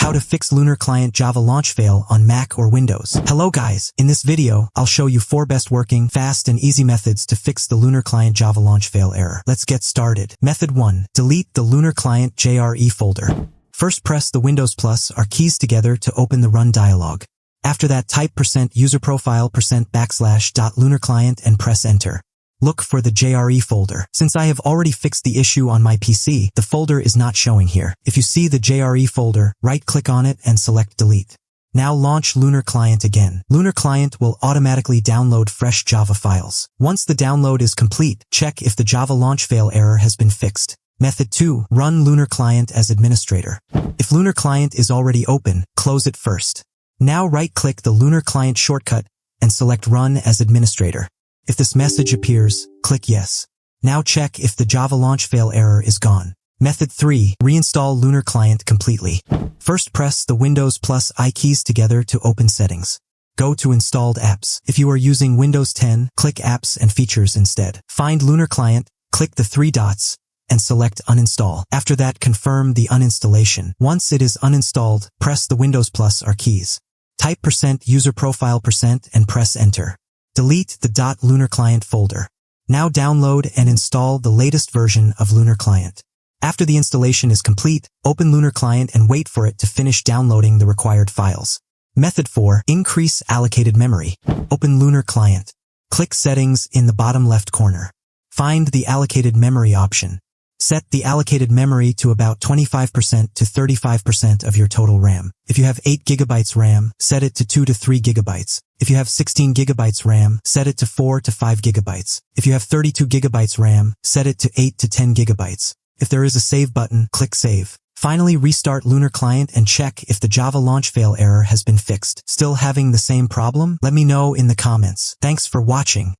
How to fix Lunar Client Java launch fail on Mac or Windows. Hello guys, in this video, I'll show you 4 best working, fast and easy methods to fix the Lunar Client Java launch fail error. Let's get started. Method 1. Delete the Lunar Client JRE folder. First press the Windows plus R keys together to open the Run dialog. After that type %userprofile %\lunarclient and press enter. Look for the JRE folder. Since I have already fixed the issue on my PC, the folder is not showing here. If you see the JRE folder, right-click on it and select Delete. Now launch Lunar Client again. Lunar Client will automatically download fresh Java files. Once the download is complete, check if the Java launch fail error has been fixed. Method 2. Run Lunar Client as administrator. If Lunar Client is already open, close it first. Now right-click the Lunar Client shortcut and select Run as administrator. If this message appears, click Yes. Now check if the Java launch fail error is gone. Method 3. Reinstall Lunar Client completely. First press the Windows plus I keys together to open settings. Go to Installed Apps. If you are using Windows 10, click Apps and Features instead. Find Lunar Client, click the 3 dots, and select Uninstall. After that, confirm the uninstallation. Once it is uninstalled, press the Windows plus R keys. Type %userprofile% and press Enter. Delete the .lunar client folder. Now download and install the latest version of Lunar Client. After the installation is complete, open Lunar Client and wait for it to finish downloading the required files. Method 4. Increase allocated memory. Open Lunar Client. Click Settings in the bottom left corner. Find the allocated memory option. Set the allocated memory to about 25% to 35% of your total RAM. If you have 8 GB RAM, set it to 2 to 3 GB. If you have 16 GB RAM, set it to 4 to 5 GB. If you have 32 GB RAM, set it to 8 to 10 GB. If there is a Save button, click Save. Finally, restart Lunar Client and check if the Java launch fail error has been fixed. Still having the same problem? Let me know in the comments. Thanks for watching.